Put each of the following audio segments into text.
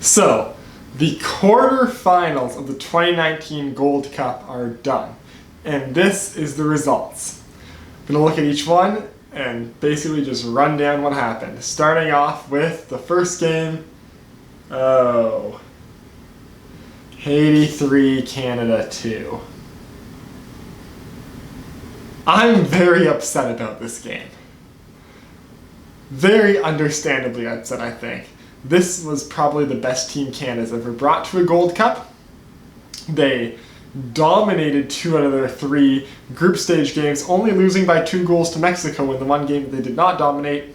So, the quarterfinals of the 2019 Gold Cup are done, and this is the results. I'm going to look at each one and basically just run down what happened. Starting off with the first game. Haiti 3, Canada 2. I'm very upset about this game. Very understandably upset, I think. This was probably the best team Canada's ever brought to a Gold Cup. They dominated 2 out of their 3 group stage games, only losing by 2 goals to Mexico in the one game that they did not dominate.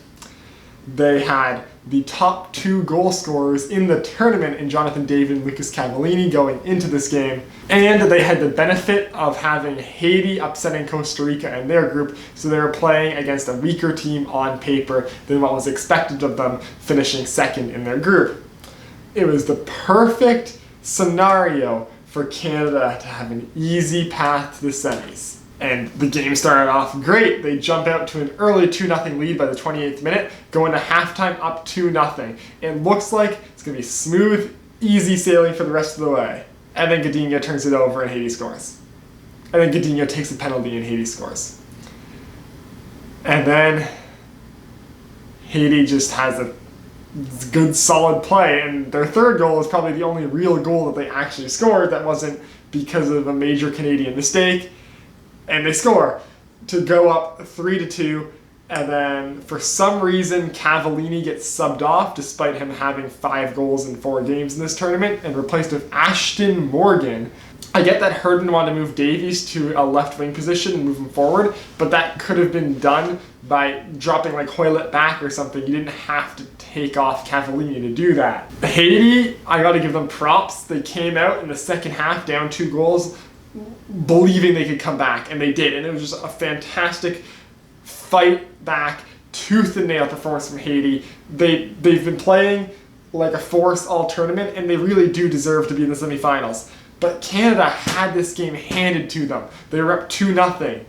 They had the top 2 goal scorers in the tournament in Jonathan David and Lucas Cavallini going into this game. And they had the benefit of having Haiti upsetting Costa Rica in their group, so they were playing against a weaker team on paper than what was expected of them, finishing second in their group. It was the perfect scenario for Canada to have an easy path to the semis. And the game started off great. They jump out to an early 2-0 lead by the 28th minute, go into halftime up 2-0. It looks like it's going to be smooth, easy sailing for the rest of the way. And then Godinho turns it over and Haiti scores. And then Godinho takes a penalty and Haiti scores. And then Haiti just has a good solid play, and their third goal is probably the only real goal that they actually scored that wasn't because of a major Canadian mistake. And they score to go up 3-2, and then for some reason Cavallini gets subbed off despite him having 5 goals in 4 games in this tournament and replaced with Ashton Morgan. I get that Herdman wanted to move Davies to a left wing position and move him forward, but that could have been done by dropping like Hoylett back or something. You didn't have to take off Cavallini to do that. Haiti, I gotta give them props. They came out in the second half down 2 goals, believing they could come back, and they did, and it was just a fantastic fight back, tooth and nail performance from Haiti. They've been playing like a force all tournament, and they really do deserve to be in the semifinals. But Canada had this game handed to them. They were up 2-0,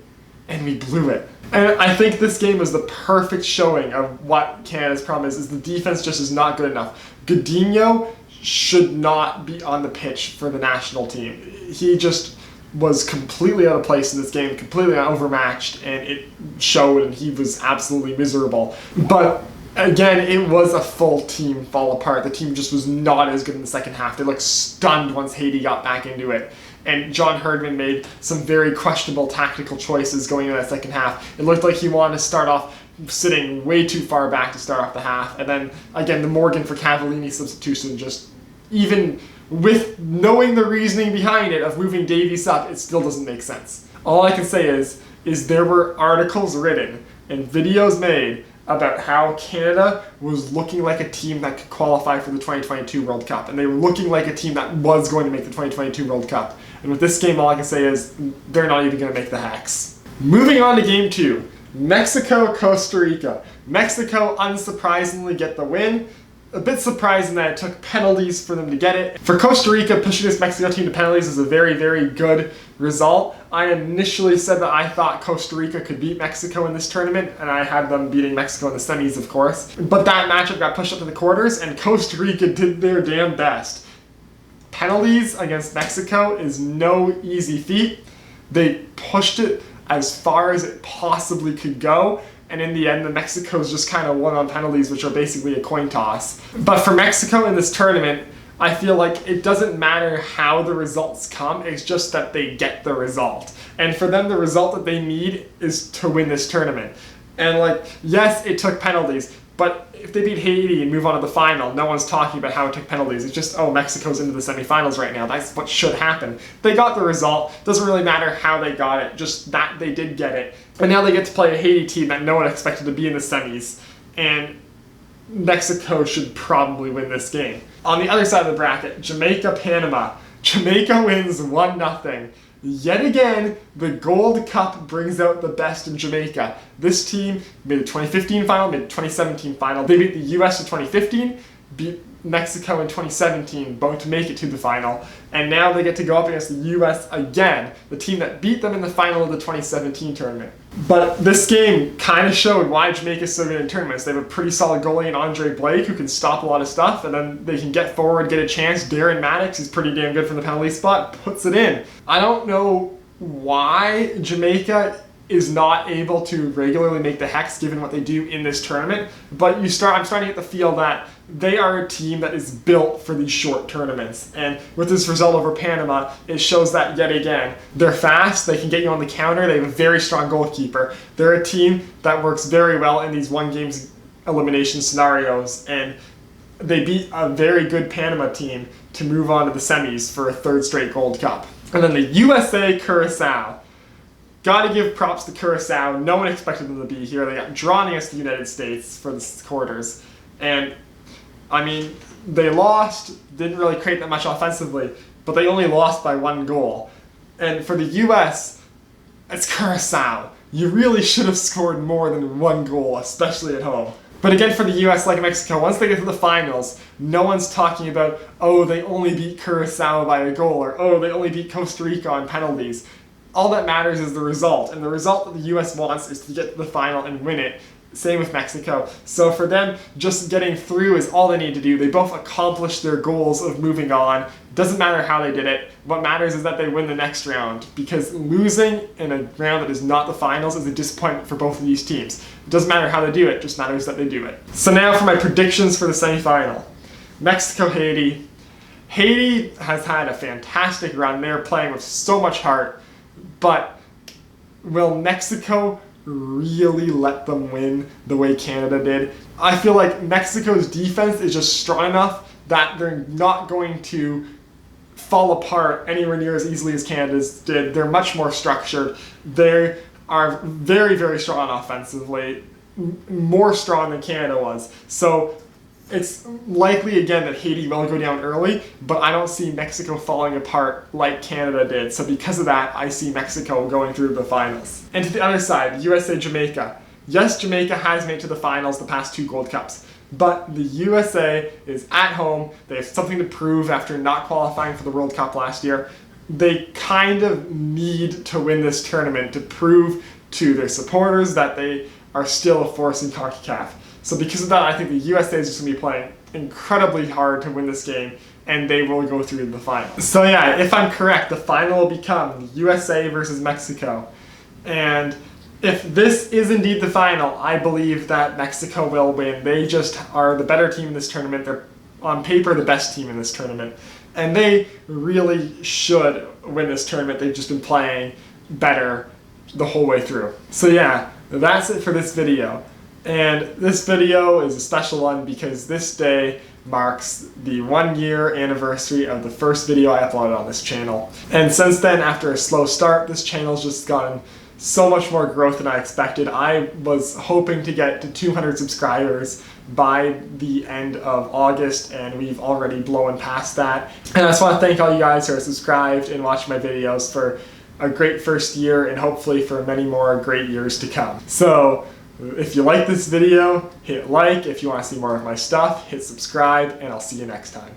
and we blew it. And I think this game was the perfect showing of what Canada's problem is the defense just is not good enough. Godinho should not be on the pitch for the national team. He just was completely out of place in this game, completely overmatched, and it showed, and he was absolutely miserable. But again, it was a full team fall apart. The team just was not as good in the second half. They looked stunned once Haiti got back into it. And John Herdman made some very questionable tactical choices going into that second half. It looked like he wanted to start off sitting way too far back to start off the half. And then, again, the Morgan for Cavallini substitution, just even with knowing the reasoning behind it of moving Davies up, it still doesn't make sense. All I can say is there were articles written and videos made about how Canada was looking like a team that could qualify for the 2022 World Cup, and they were looking like a team that was going to make the 2022 World Cup. And with this game, all I can say is they're not even going to make the hex. Moving on to game 2, Mexico, Costa Rica. Mexico, unsurprisingly, get the win. A bit surprising that it took penalties for them to get it. For Costa Rica, pushing this Mexico team to penalties is a very, very good result. I initially said that I thought Costa Rica could beat Mexico in this tournament, and I had them beating Mexico in the semis, of course. But that matchup got pushed up to the quarters, and Costa Rica did their damn best. Penalties against Mexico is no easy feat. They pushed it as far as it possibly could go, and in the end, the Mexico's just kind of won on penalties, which are basically a coin toss. But for Mexico in this tournament, I feel like it doesn't matter how the results come, it's just that they get the result. And for them, the result that they need is to win this tournament. And yes, it took penalties, but if they beat Haiti and move on to the final, no one's talking about how it took penalties. It's just, oh, Mexico's into the semifinals right now. That's what should happen. They got the result. Doesn't really matter how they got it, just that they did get it. And now they get to play a Haiti team that no one expected to be in the semis. And Mexico should probably win this game. On the other side of the bracket, Jamaica, Panama. Jamaica wins 1-0. Yet again, the Gold Cup brings out the best in Jamaica. This team made the 2015 final, made the 2017 final. They beat the US in 2015, beat Mexico in 2017, both to make it to the final. And now they get to go up against the US again, the team that beat them in the final of the 2017 tournament. But this game kind of showed why Jamaica's so good in tournaments. They have a pretty solid goalie in Andre Blake who can stop a lot of stuff, and then they can get forward, get a chance. Darren Maddox is pretty damn good from the penalty spot, puts it in. I don't know why Jamaica is not able to regularly make the hex given what they do in this tournament, but I'm starting to get the feel that they are a team that is built for these short tournaments. And with this result over Panama, it shows that yet again. They're fast, they can get you on the counter, they have a very strong goalkeeper. They're a team that works very well in these one games elimination scenarios, and they beat a very good Panama team to move on to the semis for a third straight Gold Cup. And then the USA Curacao. Gotta give props to Curacao. No one expected them to be here. They got drawn against the United States for the quarters. And, I mean, they lost, didn't really create that much offensively, but they only lost by 1 goal. And for the US, it's Curacao. You really should have scored more than 1 goal, especially at home. But again, for the US, like Mexico, once they get to the finals, no one's talking about, oh, they only beat Curacao by a goal, or oh, they only beat Costa Rica on penalties. All that matters is the result, and the result that the US wants is to get to the final and win it. Same with Mexico. So for them, just getting through is all they need to do. They both accomplished their goals of moving on. Doesn't matter how they did it. What matters is that they win the next round, because losing in a round that is not the finals is a disappointment for both of these teams. It doesn't matter how they do it, just matters that they do it. So now for my predictions for the semifinal. Mexico-Haiti. Haiti has had a fantastic run. They're playing with so much heart. But will Mexico really let them win the way Canada did? I feel like Mexico's defense is just strong enough that they're not going to fall apart anywhere near as easily as Canada's did. They're much more structured. They are very, very strong offensively, more strong than Canada was. So it's likely, again, that Haiti will go down early, but I don't see Mexico falling apart like Canada did. So because of that, I see Mexico going through the finals. And to the other side, USA-Jamaica. Yes, Jamaica has made it to the finals the past 2 Gold Cups, but the USA is at home. They have something to prove after not qualifying for the World Cup last year. They kind of need to win this tournament to prove to their supporters that they are still a force in CONCACAF. So because of that, I think the USA is just going to be playing incredibly hard to win this game, and they will go through to the final. So yeah, if I'm correct, the final will become USA versus Mexico. And if this is indeed the final, I believe that Mexico will win. They just are the better team in this tournament. They're, on paper, the best team in this tournament. And they really should win this tournament. They've just been playing better the whole way through. So yeah, that's it for this video. And this video is a special one because this day marks the 1-year anniversary of the first video I uploaded on this channel. And since then, after a slow start, this channel's just gotten so much more growth than I expected. I was hoping to get to 200 subscribers by the end of August, and we've already blown past that. And I just want to thank all you guys who are subscribed and watching my videos for a great first year, and hopefully for many more great years to come. So if you like this video, hit like. If you want to see more of my stuff, hit subscribe, and I'll see you next time.